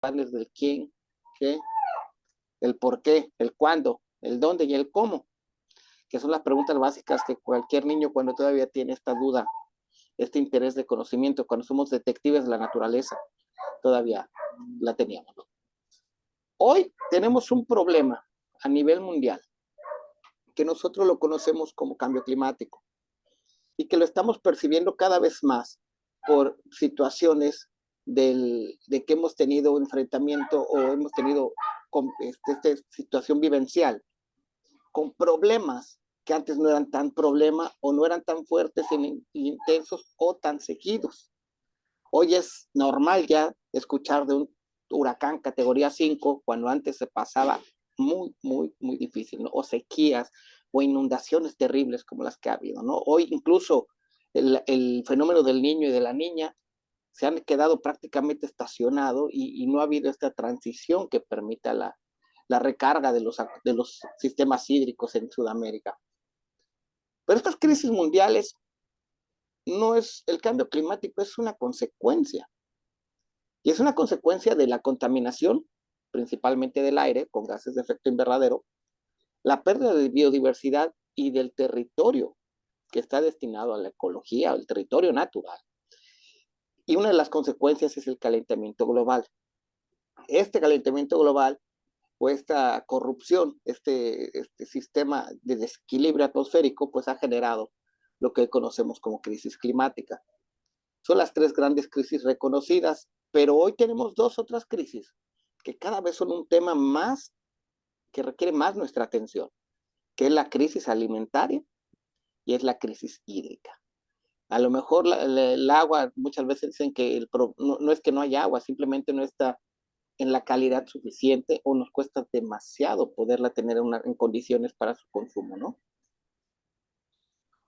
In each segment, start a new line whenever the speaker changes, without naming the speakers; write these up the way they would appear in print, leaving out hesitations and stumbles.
del quién, qué, el por qué, el cuándo, el dónde y el cómo, que son las preguntas básicas que cualquier niño cuando todavía tiene esta duda, este interés de conocimiento, cuando somos detectives de la naturaleza, todavía la teníamos. Hoy tenemos un problema a nivel mundial, que nosotros lo conocemos como cambio climático y que lo estamos percibiendo cada vez más por situaciones de que hemos tenido un enfrentamiento o hemos tenido esta situación vivencial con problemas que antes no eran tan problema o no eran tan fuertes e intensos o tan seguidos. Hoy es normal ya escuchar de un huracán categoría 5 cuando antes se pasaba muy difícil, ¿no? O sequías o inundaciones terribles como las que ha habido, ¿no? Hoy incluso el fenómeno del niño y de la niña se han quedado prácticamente estacionados y no ha habido esta transición que permita la recarga de los sistemas hídricos en Sudamérica. Pero estas crisis mundiales no es el cambio climático, es una consecuencia. Y es una consecuencia de la contaminación, principalmente del aire, con gases de efecto invernadero, la pérdida de biodiversidad y del territorio que está destinado a la ecología, al territorio natural. Y una de las consecuencias es el calentamiento global. Este calentamiento global o esta corrupción, este sistema de desequilibrio atmosférico, pues ha generado lo que conocemos como crisis climática. Son las tres grandes crisis reconocidas, pero hoy tenemos dos otras crisis que cada vez son un tema más que requiere más nuestra atención, que es la crisis alimentaria y es la crisis hídrica. A lo mejor el agua, muchas veces dicen que no es que no haya agua, simplemente no está en la calidad suficiente o nos cuesta demasiado poderla tener en condiciones para su consumo, ¿no?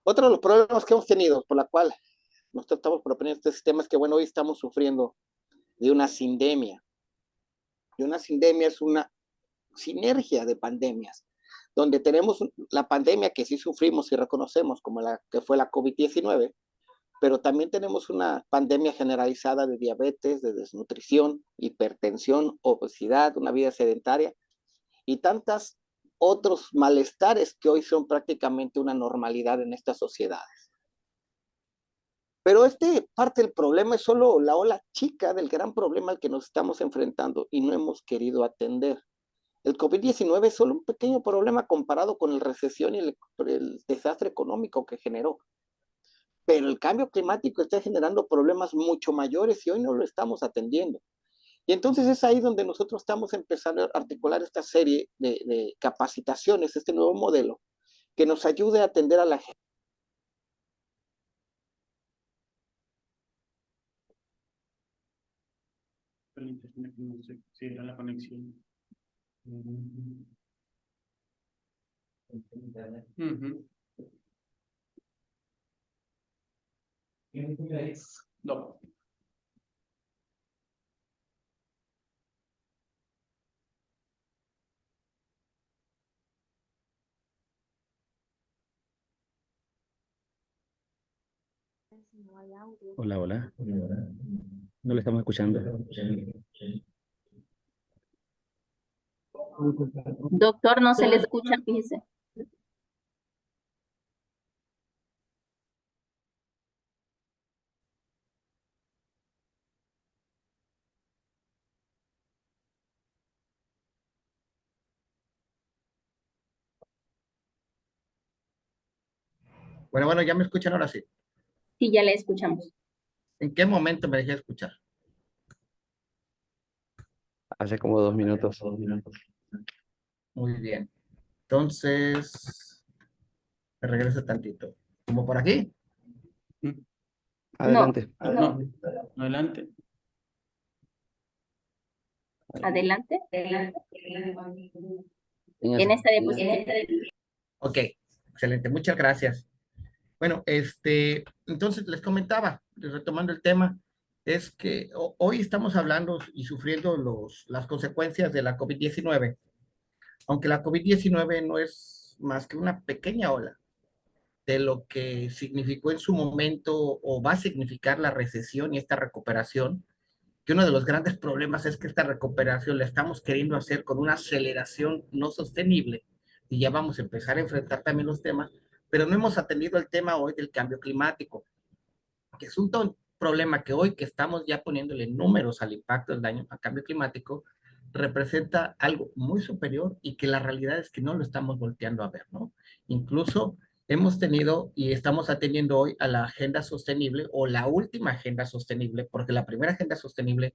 Otro de los problemas que hemos tenido, por la cual nosotros estamos proponiendo este sistema, es que, bueno, hoy estamos sufriendo de una sindemia. Y una sindemia es una sinergia de pandemias, donde tenemos la pandemia que sí sufrimos y reconocemos como la que fue la COVID-19, pero también tenemos una pandemia generalizada de diabetes, de desnutrición, hipertensión, obesidad, una vida sedentaria y tantas otros malestares que hoy son prácticamente una normalidad en estas sociedades. Pero parte del problema es solo la ola chica del gran problema al que nos estamos enfrentando y no hemos querido atender. El COVID-19 es solo un pequeño problema comparado con la recesión y el desastre económico que generó. Pero el cambio climático está generando problemas mucho mayores y hoy no lo estamos atendiendo. Y entonces es ahí donde nosotros estamos empezando a articular esta serie de capacitaciones, este nuevo modelo, que nos ayude a atender a la gente.
El internet no sé si era la conexión. No.
Hola, hola. No le estamos escuchando.
Doctor, no se le escucha, fíjese.
Bueno, ya me escuchan ahora sí.
Sí, ya le escuchamos.
¿En qué momento me dejé escuchar?
Hace como 2 minutos.
Muy bien. Entonces, me regreso tantito. ¿Como por aquí?
Adelante.
No,
Adelante.
adelante.
En
En
ese.
esta diapositiva.
Ok, excelente. Muchas gracias. Bueno, entonces les comentaba, retomando el tema, es que hoy estamos hablando y sufriendo las consecuencias de la COVID-19, aunque la COVID-19 no es más que una pequeña ola de lo que significó en su momento o va a significar la recesión y esta recuperación
que uno de los grandes problemas es que esta recuperación la estamos queriendo hacer con una aceleración no sostenible, y ya vamos a empezar a enfrentar también los temas, pero no hemos atendido el tema hoy del cambio climático, que es un problema que hoy que estamos ya poniéndole números al impacto del daño al cambio climático, representa algo muy superior y que la realidad es que no lo estamos volteando a ver, ¿no? Incluso hemos tenido y estamos atendiendo hoy a la agenda sostenible o la última agenda sostenible, porque la primera agenda sostenible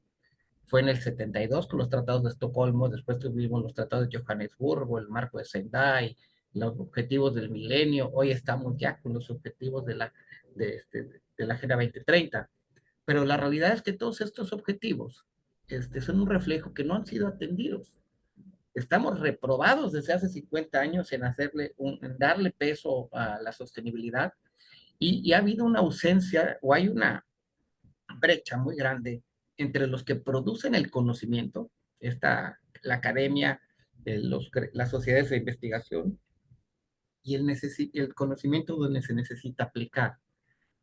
fue en el 72 con los tratados de Estocolmo, después tuvimos los tratados de Johannesburgo, el marco de Sendai, los objetivos del milenio, hoy estamos ya con los objetivos de la Agenda 2030, pero la realidad es que todos estos objetivos son un reflejo que no han sido atendidos. Estamos reprobados desde hace 50 años en en darle peso a la sostenibilidad y ha habido una ausencia o hay una brecha muy grande entre los que producen el conocimiento, la academia, las sociedades de investigación y el conocimiento donde se necesita aplicar.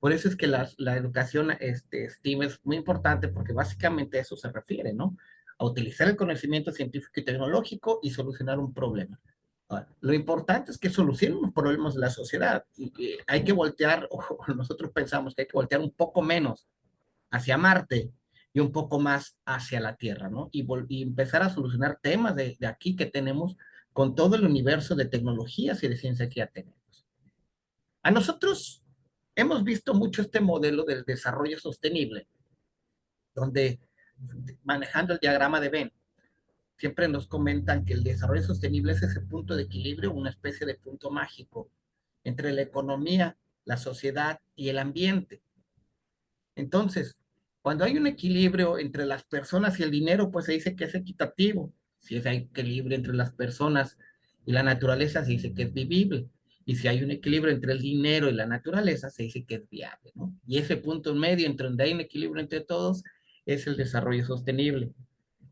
Por eso es que la educación STEAM es muy importante porque básicamente a eso se refiere, ¿no? A utilizar el conocimiento científico y tecnológico y solucionar un problema. Ahora, lo importante es que solucionen los problemas de la sociedad y hay que voltear, o nosotros pensamos que hay que voltear un poco menos hacia Marte y un poco más hacia la Tierra, ¿no? Y empezar a solucionar temas de aquí que tenemos con todo el universo de tecnologías y de ciencia que ya tenemos. A nosotros hemos visto mucho este modelo del desarrollo sostenible, donde manejando el diagrama de Venn, siempre nos comentan que el desarrollo sostenible es ese punto de equilibrio, una especie de punto mágico entre la economía, la sociedad y el ambiente. Entonces, cuando hay un equilibrio entre las personas y el dinero, pues se dice que es equitativo. Si hay equilibrio entre las personas y la naturaleza, se dice que es vivible. Y si hay un equilibrio entre el dinero y la naturaleza, se dice que es viable, ¿no? Y ese punto en medio, entre donde hay un equilibrio entre todos, es el desarrollo sostenible.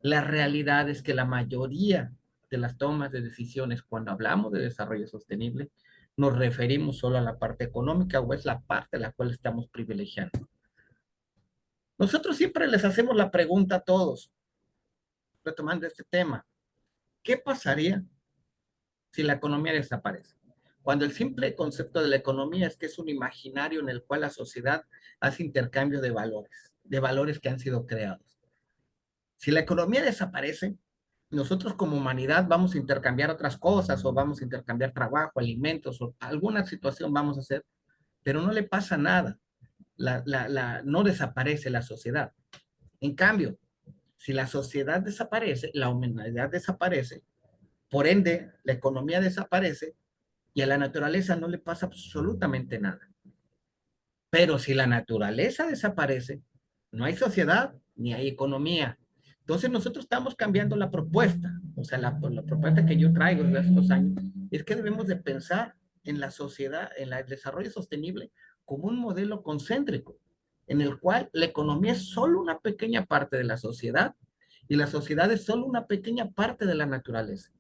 La realidad es que la mayoría de las tomas de decisiones cuando hablamos de desarrollo sostenible, nos referimos solo a la parte económica o es la parte a la cual estamos privilegiando. Nosotros siempre les hacemos la pregunta a todos, retomando este tema, ¿qué pasaría si la economía desaparece? Cuando el simple concepto de la economía es que es un imaginario en el cual la sociedad hace intercambio de valores que han sido creados. Si la economía desaparece, nosotros como humanidad vamos a intercambiar otras cosas o vamos a intercambiar trabajo, alimentos o alguna situación vamos a hacer, pero no le pasa nada. No desaparece la sociedad. En cambio, si la sociedad desaparece, la humanidad desaparece, por ende, la economía desaparece y a la naturaleza no le pasa absolutamente nada. Pero si la naturaleza desaparece, no hay sociedad ni hay economía. Entonces nosotros estamos cambiando la propuesta. O sea, la propuesta que yo traigo desde hace 2 años es que debemos de pensar en la sociedad, en el desarrollo sostenible como un modelo concéntrico, en el cual la economía es solo una pequeña parte de la sociedad y la sociedad es solo una pequeña parte de la naturaleza.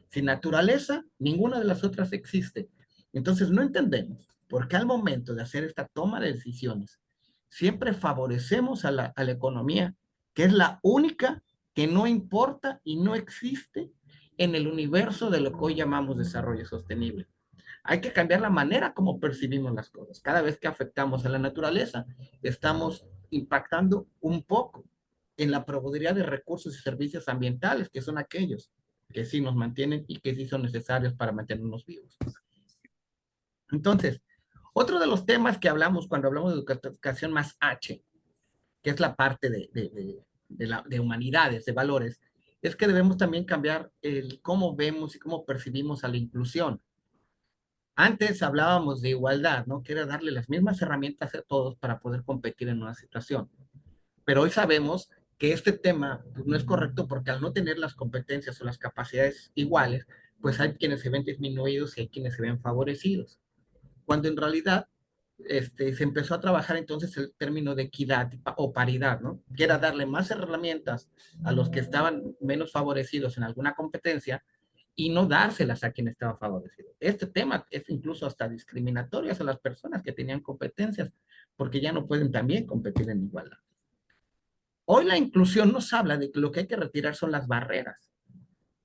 Sin naturaleza, ninguna de las otras existe. Entonces no entendemos por qué al momento de hacer esta toma de decisiones, siempre favorecemos a la economía, que es la única que no importa y no existe en el universo de lo que hoy llamamos desarrollo sostenible. Hay que cambiar la manera como percibimos las cosas. Cada vez que afectamos a la naturaleza, estamos impactando un poco en la proveeduría de recursos y servicios ambientales, que son aquellos que sí nos mantienen y que sí son necesarios para mantenernos vivos. Entonces, otro de los temas que hablamos cuando hablamos de educación más H, que es la parte de humanidades, de valores, es que debemos también cambiar el cómo vemos y cómo percibimos a la inclusión. Antes hablábamos de igualdad, ¿no? Que era darle las mismas herramientas a todos para poder competir en una situación. Pero hoy sabemos que este tema pues, no es correcto porque al no tener las competencias o las capacidades iguales, pues hay quienes se ven disminuidos y hay quienes se ven favorecidos. Cuando en realidad se empezó a trabajar entonces el término de equidad o paridad, ¿no? Que era darle más herramientas a los que estaban menos favorecidos en alguna competencia y no dárselas a quien estaba favorecido. Este tema es incluso hasta discriminatorio a las personas que tenían competencias, porque ya no pueden también competir en igualdad. Hoy la inclusión nos habla de que lo que hay que retirar son las barreras.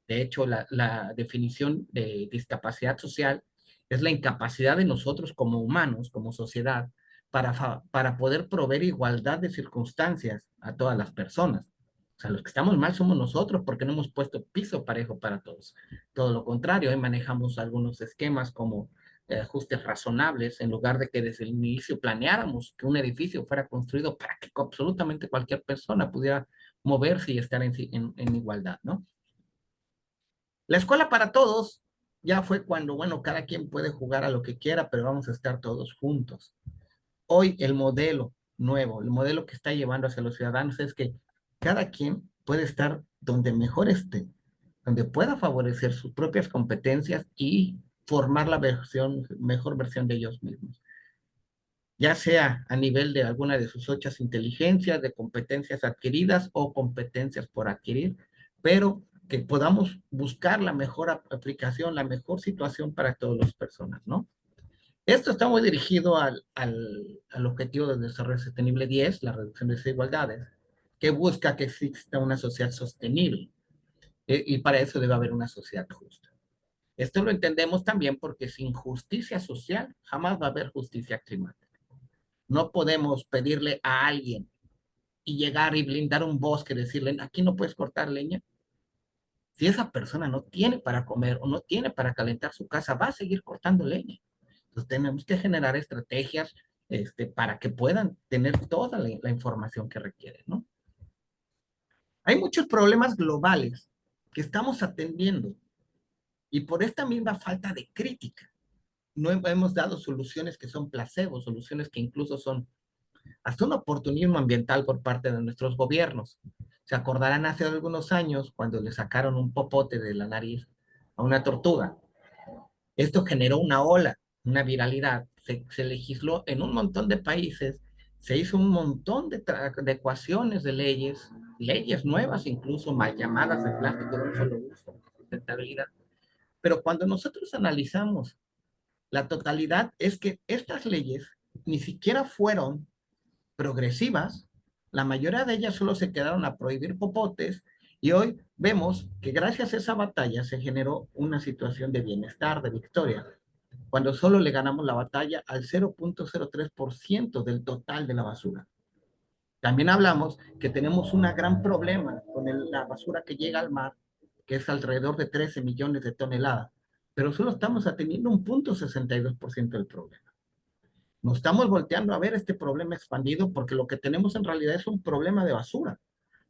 De hecho, la definición de discapacidad social es la incapacidad de nosotros como humanos, como sociedad, para poder proveer igualdad de circunstancias a todas las personas. O sea, los que estamos mal somos nosotros porque no hemos puesto piso parejo para todos. Todo lo contrario, hoy manejamos algunos esquemas como ajustes razonables en lugar de que desde el inicio planeáramos que un edificio fuera construido para que absolutamente cualquier persona pudiera moverse y estar en igualdad, ¿no? La escuela para todos ya fue cuando, bueno, cada quien puede jugar a lo que quiera, pero vamos a estar todos juntos. Hoy el modelo nuevo, el modelo que está llevando hacia los ciudadanos es que cada quien puede estar donde mejor esté, donde pueda favorecer sus propias competencias y formar la mejor versión de ellos mismos. Ya sea a nivel de alguna de sus 8 inteligencias, de competencias adquiridas o competencias por adquirir, pero que podamos buscar la mejor aplicación, la mejor situación para todas las personas, ¿no? Esto está muy dirigido al objetivo de desarrollo sostenible 10, la reducción de desigualdades, que busca que exista una sociedad sostenible. Y para eso debe haber una sociedad justa. Esto lo entendemos también porque sin justicia social jamás va a haber justicia climática. No podemos pedirle a alguien y llegar y blindar un bosque, decirle, aquí no puedes cortar leña. Si esa persona no tiene para comer o no tiene para calentar su casa, va a seguir cortando leña. Entonces tenemos que generar estrategias para que puedan tener toda la información que requieren, ¿no? Hay muchos problemas globales que estamos atendiendo y por esta misma falta de crítica no hemos dado soluciones que son placebo, soluciones que incluso son hasta un oportunismo ambiental por parte de nuestros gobiernos. Se acordarán hace algunos años cuando le sacaron un popote de la nariz a una tortuga. Esto generó una ola, una viralidad. Se legisló en un montón de países, se hizo un montón de ecuaciones de leyes nuevas, incluso mal llamadas de plástico de un solo uso, sustentabilidad. Pero cuando nosotros analizamos la totalidad, es que estas leyes ni siquiera fueron progresivas, la mayoría de ellas solo se quedaron a prohibir popotes y hoy vemos que gracias a esa batalla se generó una situación de bienestar, de victoria, cuando solo le ganamos la batalla al 0.03% del total de la basura. También hablamos que tenemos un gran problema con la basura que llega al mar, que es alrededor de 13 millones de toneladas, pero solo estamos atendiendo un 0.62% del problema. Nos estamos volteando a ver este problema expandido porque lo que tenemos en realidad es un problema de basura,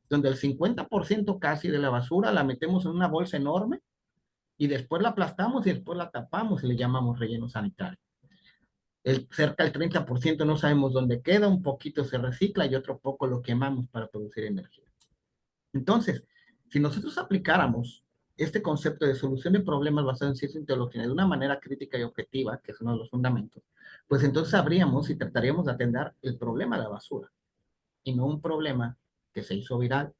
donde el 50% casi de la basura la metemos en una bolsa enorme y después la aplastamos y después la tapamos y le llamamos relleno sanitario. Cerca del 30% no sabemos dónde queda, un poquito se recicla y otro poco lo quemamos para producir energía. Entonces, si nosotros aplicáramos este concepto de solución de problemas basado en ciencia y teología de una manera crítica y objetiva, que es uno de los fundamentos, pues entonces sabríamos y trataríamos de atender el problema de la basura y no un problema que se hizo viral,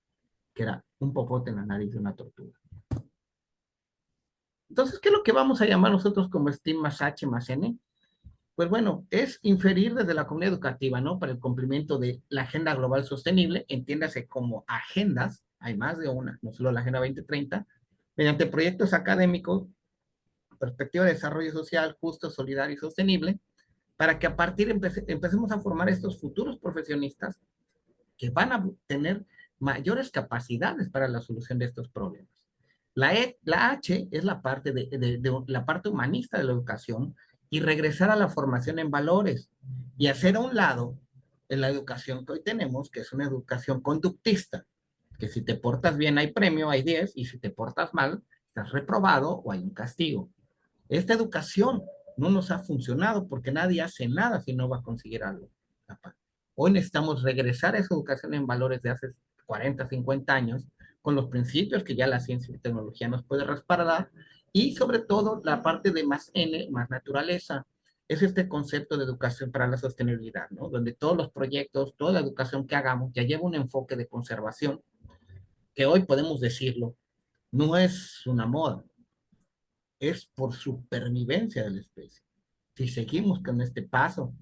que era un popote en la nariz de una tortuga. Entonces, ¿qué es lo que vamos a llamar nosotros como STEAM más H más N? Pues bueno, es inferir desde la comunidad educativa, ¿no? Para el cumplimiento de la Agenda Global Sostenible, entiéndase como agendas, hay más de una, no solo la Agenda 2030, mediante proyectos académicos, perspectiva de desarrollo social, justo, solidario y sostenible, para que a partir empecemos a formar estos futuros profesionistas que van a tener mayores capacidades para la solución de estos problemas. La H es la parte, la parte humanista de la educación y regresar a la formación en valores y hacer a un lado en la educación que hoy tenemos, que es una educación conductista, que si te portas bien hay premio, hay 10, y si te portas mal, estás reprobado o hay un castigo. Esta educación no nos ha funcionado porque nadie hace nada si no va a conseguir algo. Hoy necesitamos regresar a esa educación en valores de hace 40, 50 años, con los principios que ya la ciencia y tecnología nos puede respaldar, y sobre todo la parte de más N, más naturaleza, es este concepto de educación para la sostenibilidad, ¿no? Donde todos los proyectos, toda la educación que hagamos ya lleva un enfoque de conservación, que hoy podemos decirlo, no es una moda, es por supervivencia de la especie. Si seguimos con este paso,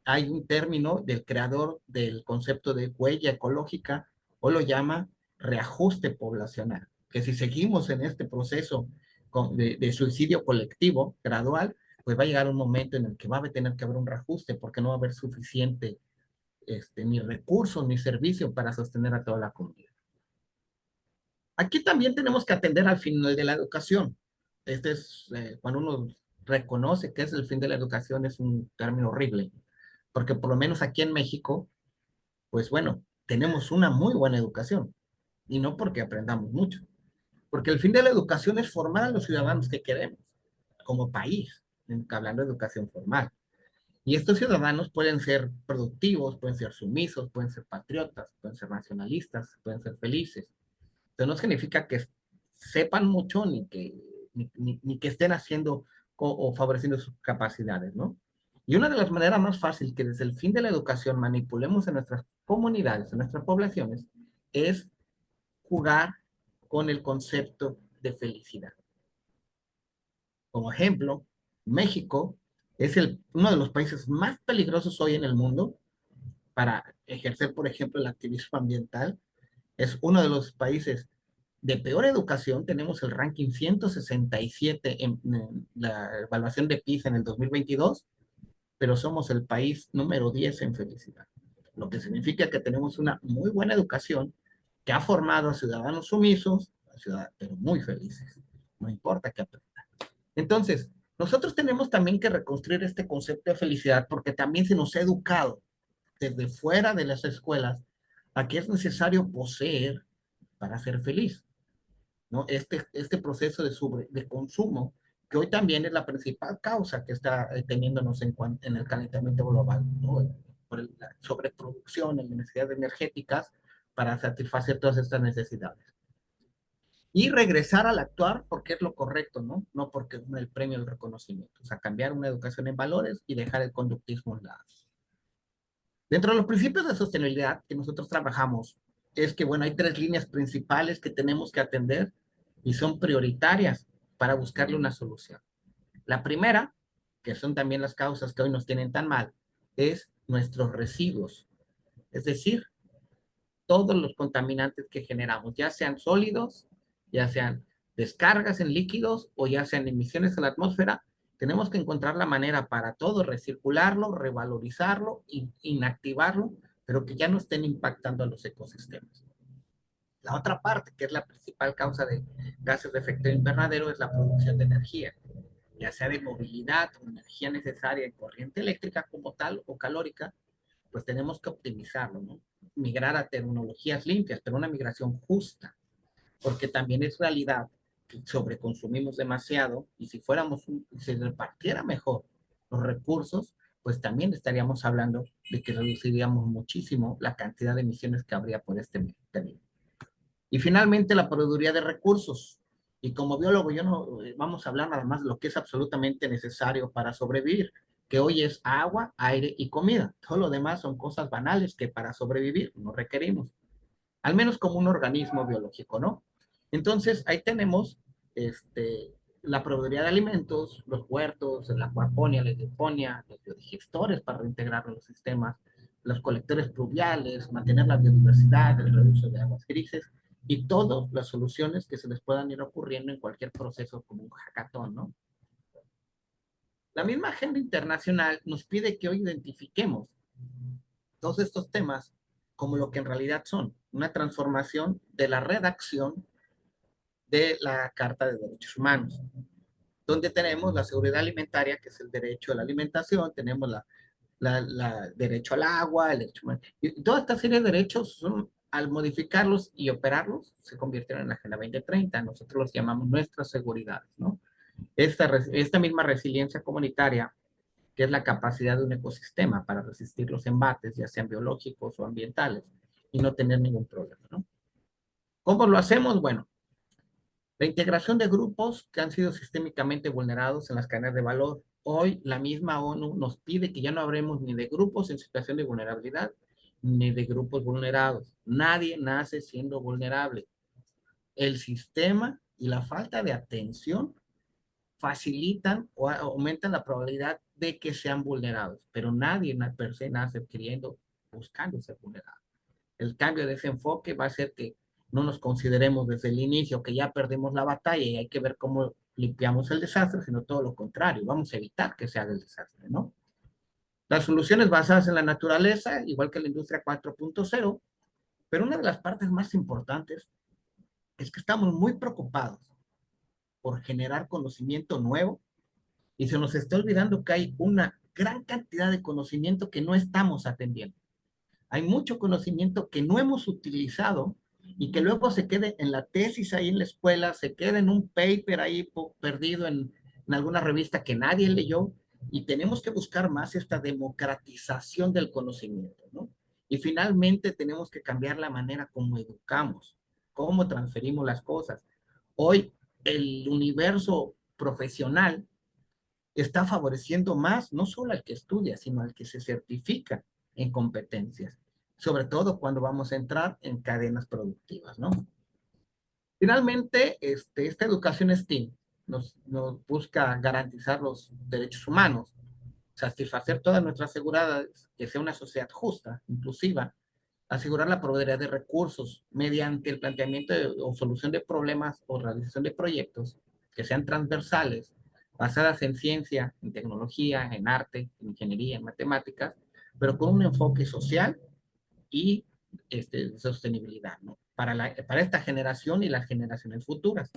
hay un término del creador del concepto de huella ecológica o lo llama reajuste poblacional, que si seguimos en este proceso de suicidio colectivo gradual, pues va a llegar un momento en el que va a tener que haber un reajuste porque no va a haber suficiente ni recursos ni servicios para sostener a toda la comunidad. Aquí también tenemos que atender al final de la educación. Este es cuando uno reconoce que es el fin de la educación, es un término horrible, porque por lo menos aquí en México, pues bueno, tenemos una muy buena educación, y no porque aprendamos mucho, porque el fin de la educación es formar a los ciudadanos que queremos como país, hablando de educación formal. Y estos ciudadanos pueden ser productivos, pueden ser sumisos, pueden ser patriotas, pueden ser nacionalistas, pueden ser felices. Pero no significa que sepan mucho ni que estén haciendo o favoreciendo sus capacidades, ¿no? Y una de las maneras más fáciles que desde el fin de la educación manipulemos en nuestras comunidades, en nuestras poblaciones, es jugar con el concepto de felicidad. Como ejemplo, México es uno de los países más peligrosos hoy en el mundo para ejercer, por ejemplo, el activismo ambiental. Es uno de los países de peor educación. Tenemos el ranking 167 en la evaluación de PISA en el 2022, pero somos el país número 10 en felicidad. Lo que significa que tenemos una muy buena educación que ha formado a ciudadanos sumisos, pero muy felices. No importa qué aprendan. Entonces, nosotros tenemos también que reconstruir este concepto de felicidad porque también se nos ha educado desde fuera de las escuelas a que es necesario poseer para ser feliz, ¿no? Este proceso de consumo, que hoy también es la principal causa que está teniéndonos en el calentamiento global, ¿no? Por la sobreproducción en necesidades energéticas para satisfacer todas estas necesidades. Y regresar al actuar porque es lo correcto, ¿no? No porque el premio, el reconocimiento. O sea, cambiar una educación en valores y dejar el conductismo en lado. Dentro de los principios de sostenibilidad que nosotros trabajamos, es que, bueno, hay 3 líneas principales que tenemos que atender y son prioritarias para buscarle una solución. La primera, que son también las causas que hoy nos tienen tan mal, es nuestros residuos. Es decir, todos los contaminantes que generamos, ya sean sólidos, ya sean descargas en líquidos o ya sean emisiones a la atmósfera, tenemos que encontrar la manera para todo recircularlo, revalorizarlo, inactivarlo, pero que ya no estén impactando a los ecosistemas. La otra parte, que es la principal causa de gases de efecto invernadero, es la producción de energía, ya sea de movilidad o energía necesaria en corriente eléctrica como tal o calórica, pues tenemos que optimizarlo, ¿no? Migrar a tecnologías limpias, pero una migración justa, porque también es realidad que sobreconsumimos demasiado y si se repartiera mejor los recursos, pues también estaríamos hablando de que reduciríamos muchísimo la cantidad de emisiones que habría por este camino. Y finalmente la proveeduría de recursos. Y como biólogo yo no vamos a hablar nada más de lo que es absolutamente necesario para sobrevivir, que hoy es agua, aire y comida. Todo lo demás son cosas banales que para sobrevivir no requerimos, al menos como un organismo biológico, ¿no? Entonces ahí tenemos la proveeduría de alimentos, los huertos, la acuaponia, la hidroponía, los biodigestores para reintegrar los sistemas, los colectores pluviales, mantener la biodiversidad, el reuso de aguas grises, y todas las soluciones que se les puedan ir ocurriendo en cualquier proceso como un hackathon, ¿no? La misma agenda internacional nos pide que hoy identifiquemos todos estos temas como lo que en realidad son, una transformación de la redacción de la Carta de Derechos Humanos, donde tenemos la seguridad alimentaria, que es el derecho a la alimentación, tenemos derecho al agua, el derecho y toda esta serie de derechos son, al modificarlos y operarlos, se convirtieron en la Agenda 2030. Nosotros los llamamos nuestras seguridades, ¿no? Esta misma resiliencia comunitaria, que es la capacidad de un ecosistema para resistir los embates, ya sean biológicos o ambientales, y no tener ningún problema, ¿no? ¿Cómo lo hacemos? Bueno, la integración de grupos que han sido sistémicamente vulnerados en las cadenas de valor. Hoy la misma ONU nos pide que ya no hablemos ni de grupos en situación de vulnerabilidad, ni de grupos vulnerados. Nadie nace siendo vulnerable. El sistema y la falta de atención facilitan o aumentan la probabilidad de que sean vulnerados, pero nadie per se nace buscando ser vulnerable. El cambio de ese enfoque va a hacer que no nos consideremos desde el inicio que ya perdimos la batalla y hay que ver cómo limpiamos el desastre, sino todo lo contrario, vamos a evitar que se haga el desastre, ¿no? Las soluciones basadas en la naturaleza, igual que la industria 4.0, pero una de las partes más importantes es que estamos muy preocupados por generar conocimiento nuevo y se nos está olvidando que hay una gran cantidad de conocimiento que no estamos atendiendo. Hay mucho conocimiento que no hemos utilizado y que luego se quede en la tesis ahí en la escuela, se quede en un paper ahí perdido en alguna revista que nadie leyó, y tenemos que buscar más esta democratización del conocimiento, ¿no? Y finalmente tenemos que cambiar la manera como educamos, cómo transferimos las cosas. Hoy el universo profesional está favoreciendo más no solo al que estudia, sino al que se certifica en competencias, sobre todo cuando vamos a entrar en cadenas productivas, ¿no? Finalmente, esta educación STEAM nos busca garantizar los derechos humanos, satisfacer todas nuestras aseguradas, que sea una sociedad justa, inclusiva, asegurar la proveeduría de recursos mediante el planteamiento o solución de problemas o realización de proyectos que sean transversales, basadas en ciencia, en tecnología, en arte, en ingeniería, en matemáticas, pero con un enfoque social y sostenibilidad, ¿no? Para esta generación y las generaciones futuras.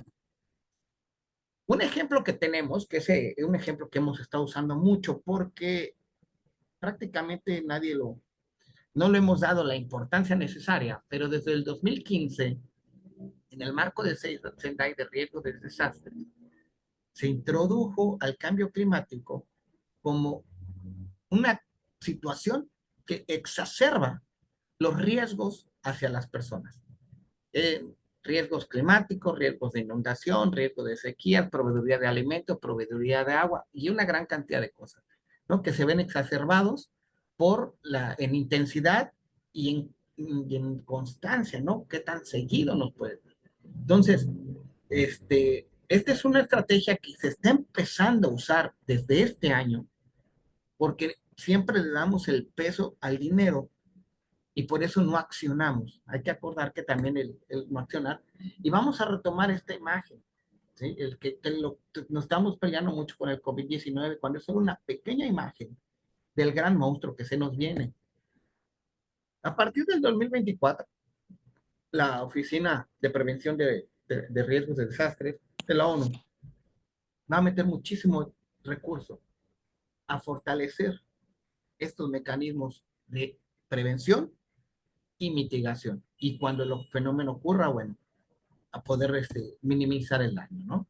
Un ejemplo que tenemos, que es un ejemplo que hemos estado usando mucho porque prácticamente no le hemos dado la importancia necesaria, pero desde el 2015, en el marco de Sendai de riesgo de desastres, se introdujo al cambio climático como una situación que exacerba los riesgos hacia las personas. Riesgos climáticos, riesgos de inundación, riesgo de sequía, proveeduría de alimentos, proveeduría de agua y una gran cantidad de cosas, ¿no? Que se ven exacerbados en intensidad y en constancia, ¿no? ¿Qué tan seguido nos puede dar? Entonces, esta es una estrategia que se está empezando a usar desde este año porque siempre le damos el peso al dinero y por eso no accionamos. Hay que acordar que también el no accionar, y vamos a retomar esta imagen, ¿sí? Nos estamos peleando mucho con el COVID-19 cuando es solo una pequeña imagen del gran monstruo que se nos viene. A partir del 2024, la Oficina de Prevención de Riesgos de Desastres de la ONU va a meter muchísimo recurso a fortalecer estos mecanismos de prevención y mitigación. Y cuando el fenómeno ocurra, bueno, a poder minimizar el daño, ¿no?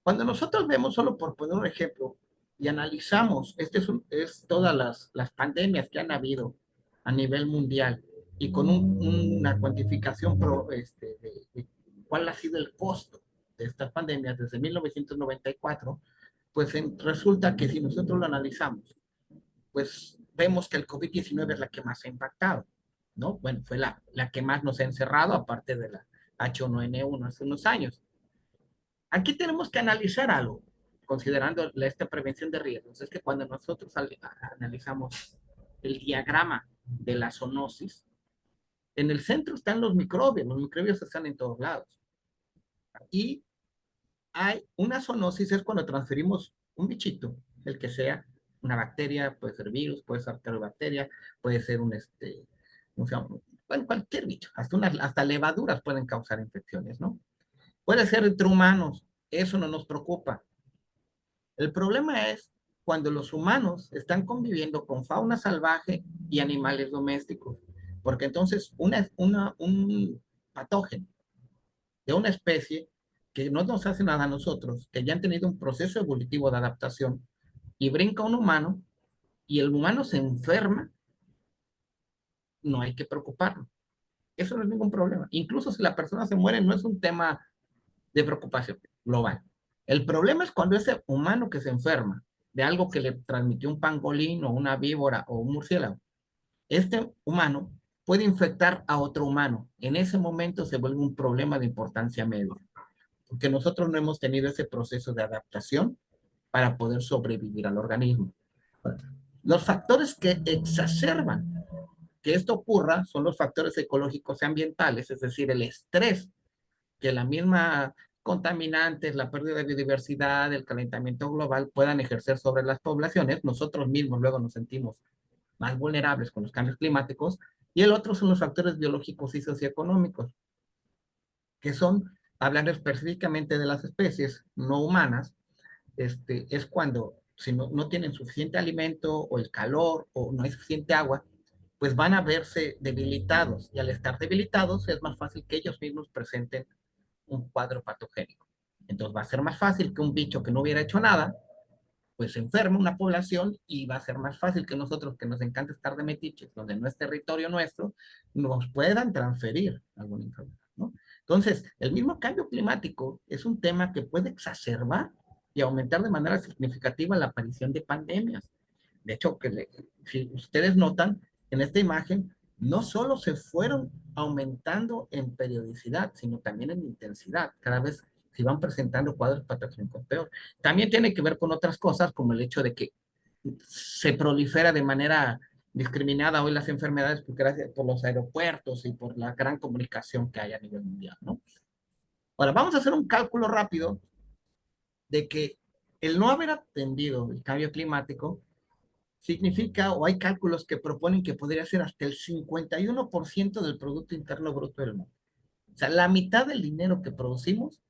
Cuando nosotros vemos, solo por poner un ejemplo, y analizamos, es todas las pandemias que han habido a nivel mundial, y con una cuantificación de cuál ha sido el costo de estas pandemias desde 1994, pues resulta que si nosotros lo analizamos, pues vemos que el COVID-19 es la que más ha impactado, ¿no? Bueno, fue la que más nos ha encerrado, aparte de la H1N1 hace unos años. Aquí tenemos que analizar algo, considerando esta prevención de riesgos. Es que cuando nosotros analizamos el diagrama de la zoonosis, en el centro están los microbios están en todos lados. Y hay una zoonosis, es cuando transferimos un bichito, el que sea, una bacteria, puede ser virus, puede ser arqueobacteria, puede ser bueno, cualquier bicho, hasta levaduras pueden causar infecciones, ¿no? Puede ser entre humanos, eso no nos preocupa. El problema es cuando los humanos están conviviendo con fauna salvaje y animales domésticos, porque entonces un patógeno de una especie que no nos hace nada a nosotros, que ya han tenido un proceso evolutivo de adaptación y brinca un humano y el humano se enferma, no hay que preocuparnos. Eso no es ningún problema. Incluso si la persona se muere, no es un tema de preocupación global. El problema es cuando ese humano que se enferma de algo que le transmitió un pangolín o una víbora o un murciélago, este humano puede infectar a otro humano. En ese momento se vuelve un problema de importancia media, porque nosotros no hemos tenido ese proceso de adaptación para poder sobrevivir al organismo. Los factores que exacerban que esto ocurra son los factores ecológicos y ambientales, es decir, el estrés que la misma contaminantes, la pérdida de biodiversidad, el calentamiento global puedan ejercer sobre las poblaciones. Nosotros mismos luego nos sentimos más vulnerables con los cambios climáticos. Y el otro son los factores biológicos y socioeconómicos, que son, hablando específicamente de las especies no humanas, es cuando si no tienen suficiente alimento o el calor o no hay suficiente agua, pues van a verse debilitados, y al estar debilitados es más fácil que ellos mismos presenten un cuadro patogénico. Entonces va a ser más fácil que un bicho que no hubiera hecho nada, pues enferme una población, y va a ser más fácil que nosotros, que nos encanta estar de metiches, donde no es territorio nuestro, nos puedan transferir alguna enfermedad, ¿no? Entonces, el mismo cambio climático es un tema que puede exacerbar y aumentar de manera significativa la aparición de pandemias. De hecho, si ustedes notan, en esta imagen, no solo se fueron aumentando en periodicidad, sino también en intensidad. Cada vez se van presentando cuadros patogénicos peor. También tiene que ver con otras cosas, como el hecho de que se prolifera de manera discriminada hoy las enfermedades por los aeropuertos y por la gran comunicación que hay a nivel mundial, ¿no? Ahora, vamos a hacer un cálculo rápido de que el no haber atendido el cambio climático significa, o hay cálculos que proponen que podría ser hasta el 51% del Producto Interno Bruto del mundo. O sea, la mitad del dinero que producimos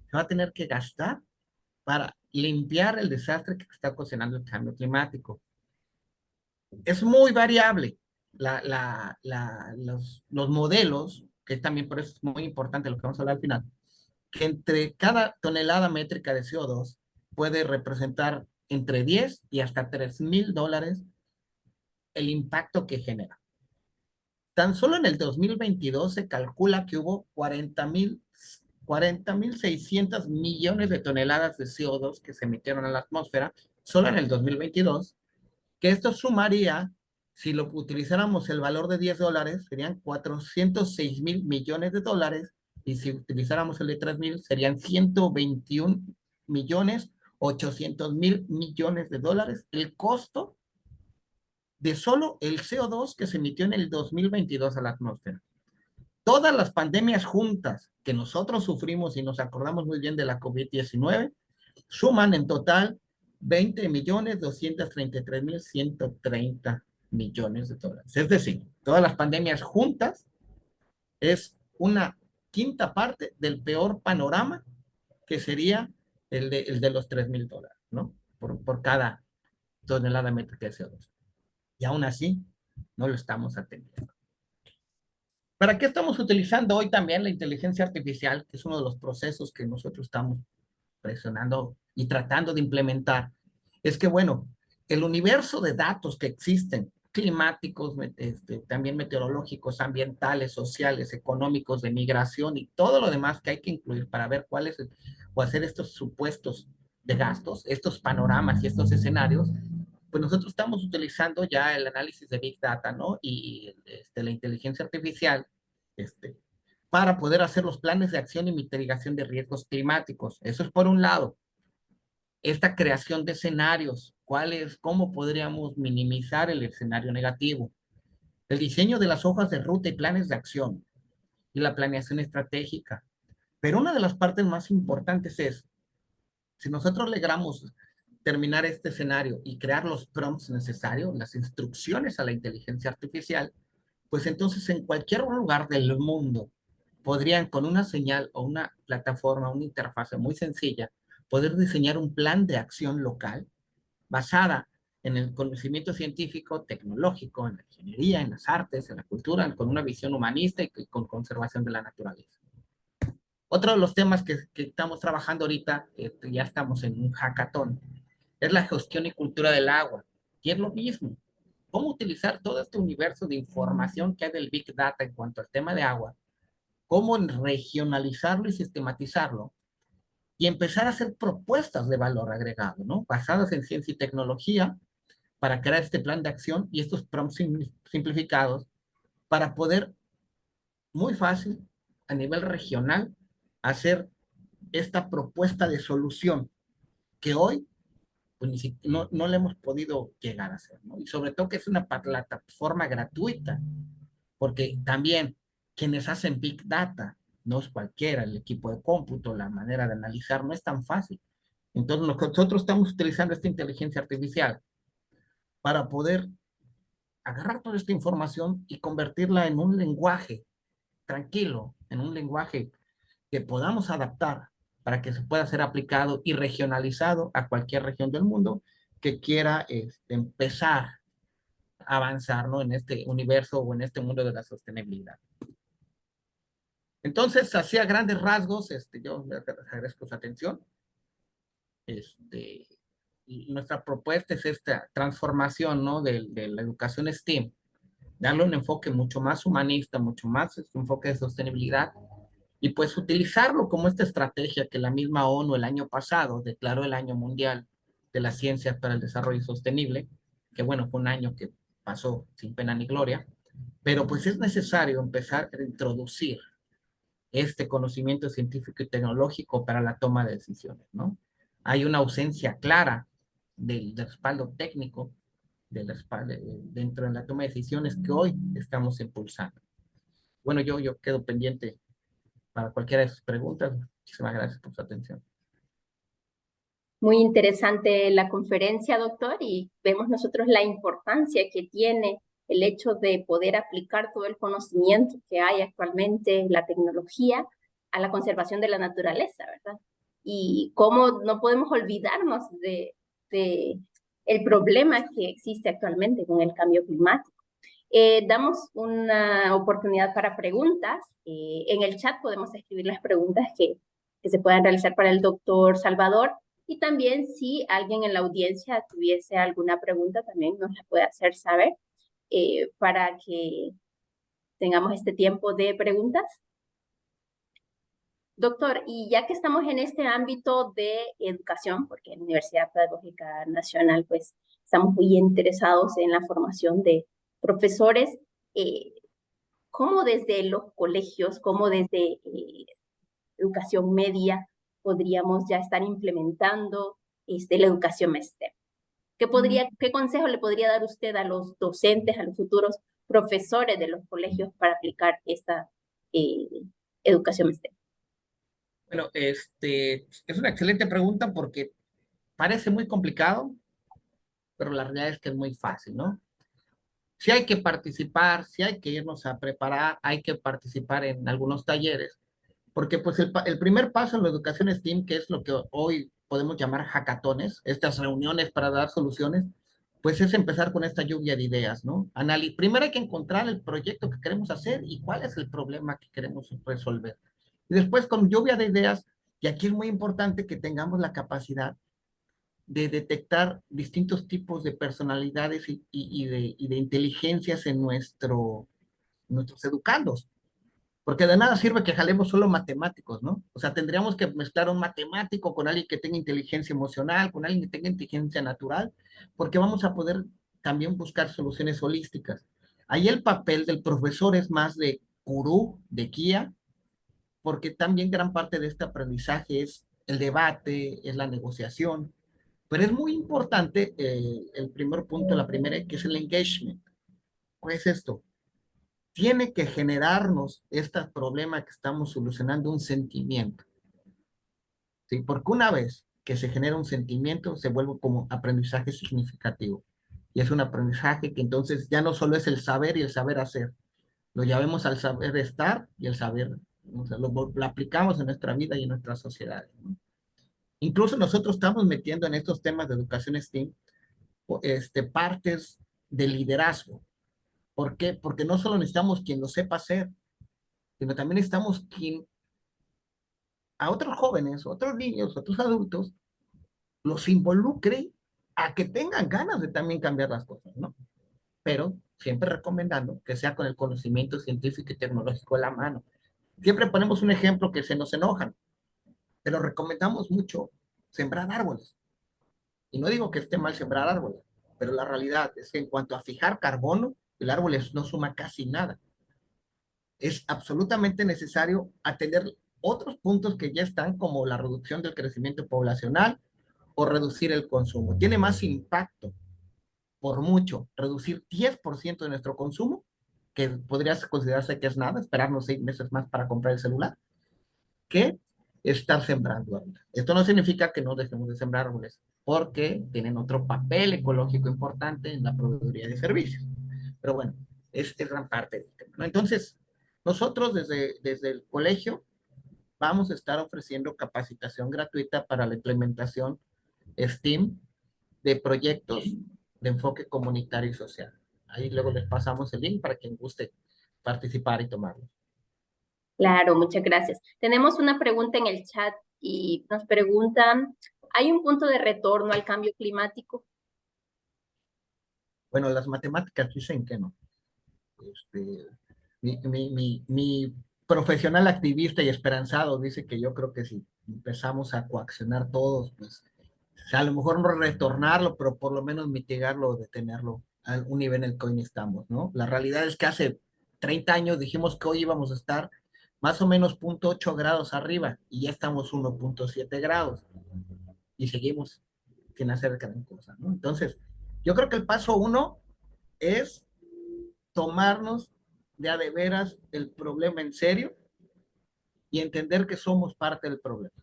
se va a tener que gastar para limpiar el desastre que está ocasionando el cambio climático. Es muy variable los modelos, que también por eso es muy importante lo que vamos a hablar al final, que entre cada tonelada métrica de CO2 puede representar entre 10 y hasta $3,000 el impacto que genera. Tan solo en el 2022 se calcula que hubo 40,600 millones de toneladas de CO2 que se emitieron a la atmósfera, solo en el 2022, que esto sumaría, si lo utilizáramos el valor de $10, serían 406 mil millones de dólares, y si utilizáramos el de 3,000, serían 121,800,000 millones de dólares, el costo de solo el CO2 que se emitió en el 2022 a la atmósfera. Todas las pandemias juntas que nosotros sufrimos, y nos acordamos muy bien de la COVID-19, suman en total 20,233,130 millones de dólares. Es decir, todas las pandemias juntas es una quinta parte del peor panorama, que sería el de los $3,000, ¿no? Por cada tonelada métrica de CO2. Y aún así, no lo estamos atendiendo. ¿Para qué estamos utilizando hoy también la inteligencia artificial, que es uno de los procesos que nosotros estamos presionando y tratando de implementar? Es que, bueno, el universo de datos que existen, climáticos, también meteorológicos, ambientales, sociales, económicos, de migración y todo lo demás que hay que incluir para ver cuáles, o hacer estos supuestos de gastos, estos panoramas y estos escenarios, pues nosotros estamos utilizando ya el análisis de Big Data, ¿no? Y la inteligencia artificial, para poder hacer los planes de acción y mitigación de riesgos climáticos. Eso es por un lado. Esta creación de escenarios, cómo podríamos minimizar el escenario negativo. El diseño de las hojas de ruta y planes de acción, y la planeación estratégica. Pero una de las partes más importantes es, si nosotros logramos terminar este escenario y crear los prompts necesarios, las instrucciones a la inteligencia artificial, pues entonces en cualquier lugar del mundo podrían, con una señal o una plataforma, una interfaz muy sencilla, poder diseñar un plan de acción local basada en el conocimiento científico, tecnológico, en la ingeniería, en las artes, en la cultura, con una visión humanista y con conservación de la naturaleza. Otro de los temas que estamos trabajando ahorita, ya estamos en un hackathon, es la gestión y cultura del agua. Y es lo mismo. ¿Cómo utilizar todo este universo de información que hay del Big Data en cuanto al tema de agua? ¿Cómo regionalizarlo y sistematizarlo? Y empezar a hacer propuestas de valor agregado, ¿no? Basadas en ciencia y tecnología, para crear este plan de acción y estos prompts simplificados, para poder, muy fácil, a nivel regional, hacer esta propuesta de solución que hoy pues no le hemos podido llegar a hacer, ¿no? Y sobre todo que es una plataforma gratuita, porque también quienes hacen Big Data, no es cualquiera, el equipo de cómputo, la manera de analizar no es tan fácil. Entonces nosotros estamos utilizando esta inteligencia artificial para poder agarrar toda esta información y convertirla en un lenguaje tranquilo, en un lenguaje que podamos adaptar para que se pueda ser aplicado y regionalizado a cualquier región del mundo que quiera empezar a avanzar, ¿no? En este universo o en este mundo de la sostenibilidad. Entonces, así a grandes rasgos, yo les agradezco su atención. Y nuestra propuesta es esta transformación, ¿no? De la educación STEAM, darle un enfoque mucho más humanista, mucho más enfoque de sostenibilidad, y pues utilizarlo como esta estrategia que la misma ONU el año pasado declaró el Año Mundial de la Ciencia para el Desarrollo Sostenible, que bueno, fue un año que pasó sin pena ni gloria, pero pues es necesario empezar a introducir este conocimiento científico y tecnológico para la toma de decisiones, ¿no? Hay una ausencia clara del respaldo técnico del respaldo, dentro de la toma de decisiones que hoy estamos impulsando. Bueno, yo quedo pendiente para cualquiera de sus preguntas. Muchísimas gracias por su atención.
Muy interesante la conferencia, doctor, y vemos nosotros la importancia que tiene el hecho de poder aplicar todo el conocimiento que hay actualmente, la tecnología, a la conservación de la naturaleza, ¿verdad? Y cómo no podemos olvidarnos de el problema que existe actualmente con el cambio climático. Damos una oportunidad para preguntas. En el chat podemos escribir las preguntas que se puedan realizar para el doctor Salvador. Y también si alguien en la audiencia tuviese alguna pregunta, también nos la puede hacer saber para que tengamos este tiempo de preguntas. Doctor, y ya que estamos en este ámbito de educación, porque en la Universidad Pedagógica Nacional pues estamos muy interesados en la formación de profesores, ¿cómo desde los colegios, cómo desde educación media podríamos ya estar implementando la educación STEM? ¿Qué consejo le podría dar usted a los docentes, a los futuros profesores de los colegios para aplicar esta educación STEM?
Bueno, es una excelente pregunta porque parece muy complicado, pero la realidad es que es muy fácil, ¿no? Si hay que participar, si hay que irnos a preparar, hay que participar en algunos talleres, porque pues el primer paso en la educación STEAM, que es lo que hoy podemos llamar hackatones, estas reuniones para dar soluciones, pues es empezar con esta lluvia de ideas, ¿no? Primero hay que encontrar el proyecto que queremos hacer y cuál es el problema que queremos resolver. Y después con lluvia de ideas, y aquí es muy importante que tengamos la capacidad de detectar distintos tipos de personalidades y de inteligencias en nuestros educandos. Porque de nada sirve que jalemos solo matemáticos, ¿no? O sea, tendríamos que mezclar un matemático con alguien que tenga inteligencia emocional, con alguien que tenga inteligencia natural, porque vamos a poder también buscar soluciones holísticas. Ahí el papel del profesor es más de gurú, de guía, porque también gran parte de este aprendizaje es el debate, es la negociación, pero es muy importante el primer punto, la primera, que es el engagement. ¿Cuál es esto? Tiene que generarnos este problema que estamos solucionando un sentimiento. ¿Sí? Porque una vez que se genera un sentimiento, se vuelve como aprendizaje significativo. Y es un aprendizaje que entonces ya no solo es el saber y el saber hacer, lo llamemos al saber estar y el saber, o sea, lo aplicamos en nuestra vida y en nuestra sociedad, ¿no? Incluso nosotros estamos metiendo en estos temas de educación STEAM partes de liderazgo. ¿Por qué? Porque no solo necesitamos quien lo sepa hacer, sino también necesitamos quien a otros jóvenes, otros niños, otros adultos, los involucre a que tengan ganas de también cambiar las cosas, ¿no? Pero siempre recomendando que sea con el conocimiento científico y tecnológico en la mano. Siempre ponemos un ejemplo que se nos enojan, pero recomendamos mucho sembrar árboles. Y no digo que esté mal sembrar árboles, pero la realidad es que en cuanto a fijar carbono, el árbol no suma casi nada. Es absolutamente necesario atender otros puntos que ya están, como la reducción del crecimiento poblacional o reducir el consumo. Tiene más impacto, por mucho, reducir 10% de nuestro consumo, que podría considerarse que es nada, esperarnos 6 meses más para comprar el celular, que estar sembrando árboles. Esto no significa que no dejemos de sembrar árboles, porque tienen otro papel ecológico importante en la proveeduría de servicios. Pero bueno, es gran parte del tema, ¿no? Entonces, nosotros desde el colegio vamos a estar ofreciendo capacitación gratuita para la implementación STEAM de proyectos de enfoque comunitario y social. Ahí luego les pasamos el link para quien guste participar y tomarlo.
Claro, muchas gracias. Tenemos una pregunta en el chat y nos preguntan, ¿hay un punto de retorno al cambio climático?
Bueno, las matemáticas dicen que no. Mi profesional activista y esperanzado dice que yo creo que si empezamos a coaccionar todos, pues o sea, a lo mejor no retornarlo, pero por lo menos mitigarlo o detenerlo a un nivel en el que hoy estamos, ¿no? La realidad es que hace 30 años dijimos que hoy íbamos a estar más o menos 0.8 grados arriba y ya estamos 1.7 grados y seguimos sin hacer gran cosa, ¿no? Entonces, yo creo que el paso uno es tomarnos de a de veras el problema en serio y entender que somos parte del problema.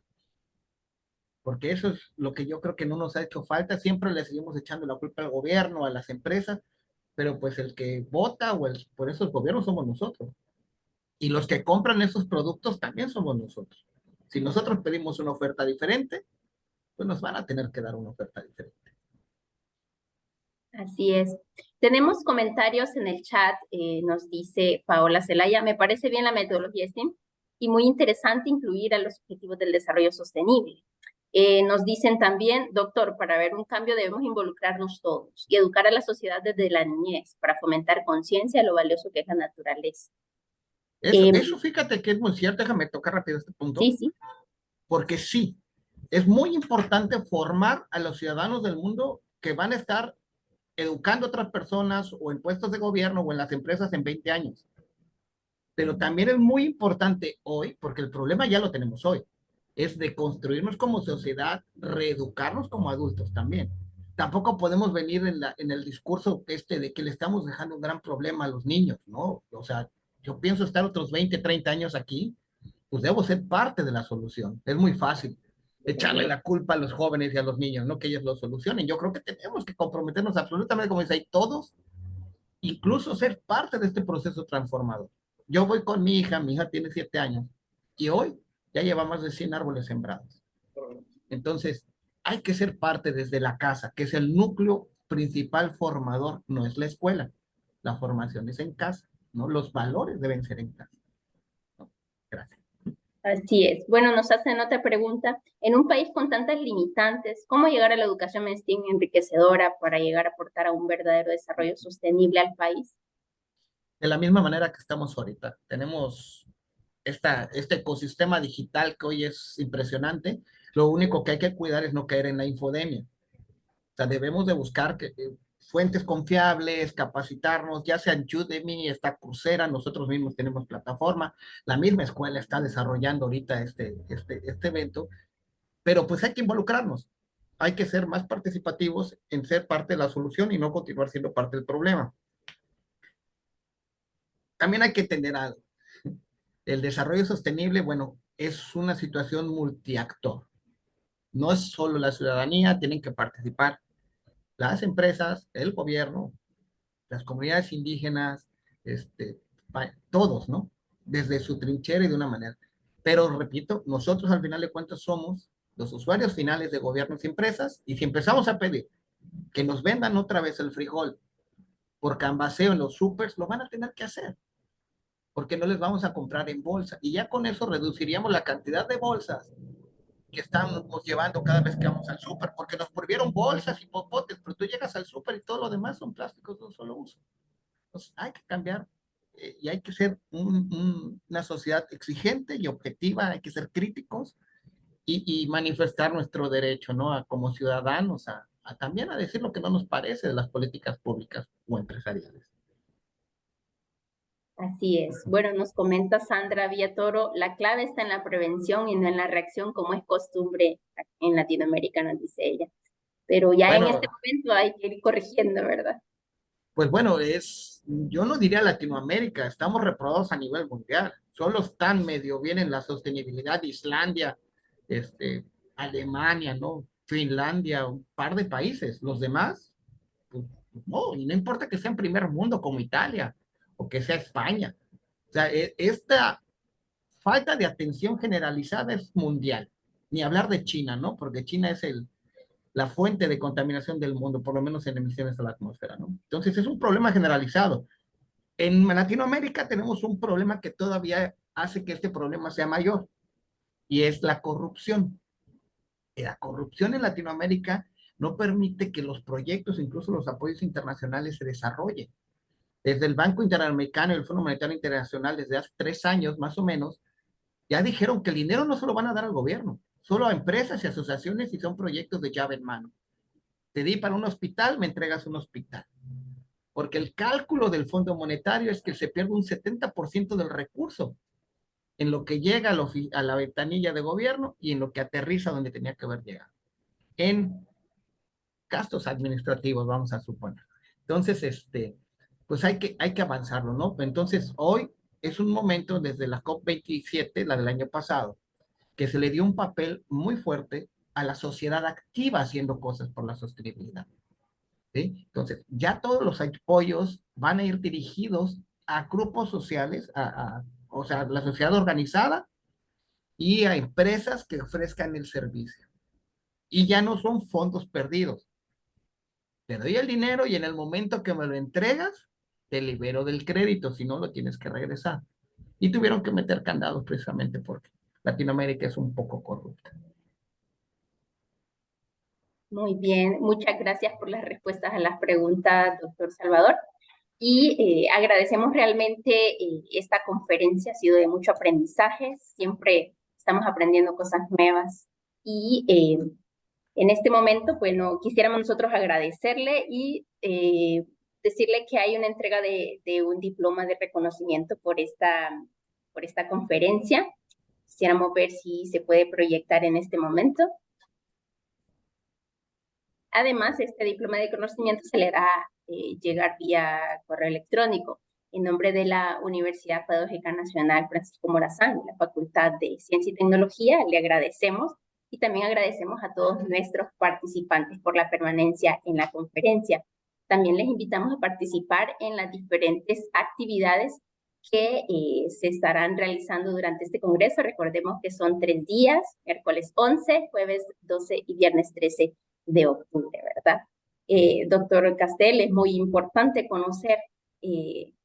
Porque eso es lo que yo creo que no nos ha hecho falta. Siempre le seguimos echando la culpa al gobierno, a las empresas, pero pues el que vota por esos gobiernos somos nosotros. Y los que compran esos productos también somos nosotros. Si nosotros pedimos una oferta diferente, pues nos van a tener que dar una oferta diferente.
Así es. Tenemos comentarios en el chat, nos dice Paola Zelaya, me parece bien la metodología STEAM y muy interesante incluir a los objetivos del desarrollo sostenible. Nos dicen también, doctor, para ver un cambio debemos involucrarnos todos y educar a la sociedad desde la niñez para fomentar conciencia de lo valioso que es la naturaleza.
Eso fíjate que es muy cierto, déjame tocar rápido este punto.
Sí, sí.
Porque sí, es muy importante formar a los ciudadanos del mundo que van a estar educando a otras personas o en puestos de gobierno o en las empresas en 20 años. Pero también es muy importante hoy, porque el problema ya lo tenemos hoy, es de construirnos como sociedad, reeducarnos como adultos también. Tampoco podemos venir en el discurso de que le estamos dejando un gran problema a los niños, ¿no? O sea, yo pienso estar otros 20, 30 años aquí, pues debo ser parte de la solución. Es muy fácil echarle la culpa a los jóvenes y a los niños, no que ellos lo solucionen. Yo creo que tenemos que comprometernos absolutamente, como dice ahí, todos, incluso ser parte de este proceso transformador. Yo voy con mi hija tiene 7 años, y hoy ya lleva más de 100 árboles sembrados. Entonces, hay que ser parte desde la casa, que es el núcleo principal formador, no es la escuela. La formación es en casa, ¿no? Los valores deben ser en casa. ¿No? Gracias.
Así es. Bueno, nos hacen otra pregunta. En un país con tantas limitantes, ¿cómo llegar a la educación STEAM enriquecedora para llegar a aportar a un verdadero desarrollo sostenible al país?
De la misma manera que estamos ahorita. Tenemos este ecosistema digital que hoy es impresionante. Lo único que hay que cuidar es no caer en la infodemia. O sea, debemos de buscar fuentes confiables, capacitarnos, ya sea en Udemy, está Coursera, nosotros mismos tenemos plataforma, la misma escuela está desarrollando ahorita este evento, pero pues hay que involucrarnos, hay que ser más participativos en ser parte de la solución y no continuar siendo parte del problema. También hay que entender algo. El desarrollo sostenible, bueno, es una situación multiactor. No es solo la ciudadanía, tienen que participar las empresas, el gobierno, las comunidades indígenas, todos, ¿no? Desde su trinchera y de una manera. Pero repito, nosotros al final de cuentas somos los usuarios finales de gobiernos y empresas, y si empezamos a pedir que nos vendan otra vez el frijol por canvaseo en los supers, lo van a tener que hacer, porque no les vamos a comprar en bolsa. Y ya con eso reduciríamos la cantidad de bolsas que estamos llevando cada vez que vamos al súper, porque nos prohibieron bolsas y popotes, pero tú llegas al súper y todo lo demás son plásticos de un solo uso. Entonces hay que cambiar y hay que ser una sociedad exigente y objetiva, hay que ser críticos y manifestar nuestro derecho, ¿no? Como ciudadanos, también a decir lo que no nos parece de las políticas públicas o empresariales.
Así es. Bueno, nos comenta Sandra Villatoro, la clave está en la prevención y no en la reacción, como es costumbre en Latinoamérica, nos dice ella. Pero ya en este
Bueno,
momento hay que ir corrigiendo, ¿verdad?
pues bueno, yo no diría Latinoamérica, estamos reprobados a nivel mundial. Solo están medio bien en la sostenibilidad Islandia, Alemania, ¿no? Finlandia, un par de países. Los demás, pues, no, y no importa que sea en primer mundo como Italia o que sea España. O sea, esta falta de atención generalizada es mundial. Ni hablar de China, ¿no? Porque China es la fuente de contaminación del mundo, por lo menos en emisiones a la atmósfera, ¿no? Entonces es un problema generalizado. En Latinoamérica tenemos un problema que todavía hace que este problema sea mayor, y es la corrupción. La corrupción en Latinoamérica no permite que los proyectos, incluso los apoyos internacionales, se desarrollen. Desde el Banco Interamericano y el Fondo Monetario Internacional, desde hace 3 años más o menos, ya dijeron que el dinero no se lo van a dar al gobierno, solo a empresas y asociaciones y son proyectos de llave en mano. Te di para un hospital, me entregas un hospital. Porque el cálculo del Fondo Monetario es que se pierde un 70% del recurso en lo que llega a la ventanilla de gobierno y en lo que aterriza donde tenía que haber llegado. En gastos administrativos, vamos a suponer. Entonces, pues hay que avanzarlo, ¿no? Entonces, hoy es un momento desde la COP27, la del año pasado, que se le dio un papel muy fuerte a la sociedad activa haciendo cosas por la sostenibilidad. ¿Sí? Entonces, ya todos los apoyos van a ir dirigidos a grupos sociales, o sea, la sociedad organizada y a empresas que ofrezcan el servicio. Y ya no son fondos perdidos. Te doy el dinero y en el momento que me lo entregas, te libero del crédito, si no lo tienes que regresar. Y tuvieron que meter candados precisamente porque Latinoamérica es un poco corrupta.
Muy bien, muchas gracias por las respuestas a las preguntas, doctor Salvador. Y agradecemos realmente esta conferencia, ha sido de mucho aprendizaje, siempre estamos aprendiendo cosas nuevas. Y en este momento, bueno, quisiéramos nosotros agradecerle y decirle que hay una entrega de un diploma de reconocimiento por esta conferencia. Quisiéramos ver si se puede proyectar en este momento. Además, este diploma de conocimiento se le hará llegar vía correo electrónico. En nombre de la Universidad Pedagógica Nacional Francisco Morazán, la Facultad de Ciencia y Tecnología, le agradecemos y también agradecemos a todos nuestros participantes por la permanencia en la conferencia. También les invitamos a participar en las diferentes actividades que se estarán realizando durante este congreso. Recordemos que son 3 días, miércoles 11, jueves 12 y viernes 13 de octubre, ¿verdad? Doctor Castel, es muy importante conocer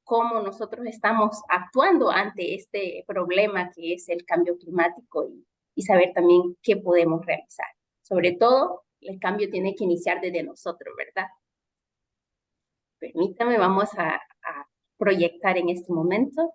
cómo nosotros estamos actuando ante este problema que es el cambio climático y saber también qué podemos realizar. Sobre todo, el cambio tiene que iniciar desde nosotros, ¿verdad? Permítame, vamos a proyectar en este momento.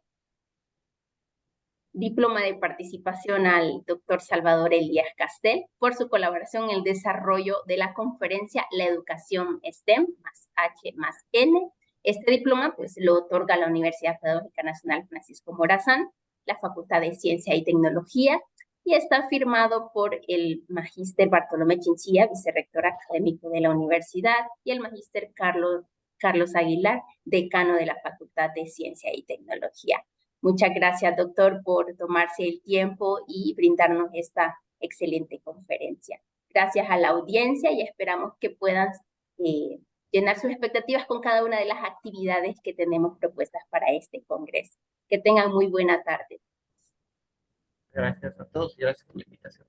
Diploma de participación al doctor Salvador Elías Castel por su colaboración en el desarrollo de la conferencia La Educación STEM más H más N. Este diploma pues lo otorga la Universidad Pedagógica Nacional Francisco Morazán, la Facultad de Ciencia y Tecnología, y está firmado por el magíster Bartolomé Chinchilla, vicerrector académico de la universidad, y el magíster Carlos Aguilar, decano de la Facultad de Ciencia y Tecnología. Muchas gracias, doctor, por tomarse el tiempo y brindarnos esta excelente conferencia. Gracias a la audiencia y esperamos que puedan llenar sus expectativas con cada una de las actividades que tenemos propuestas para este congreso. Que tengan muy buena tarde.
Gracias a todos y gracias por la invitación.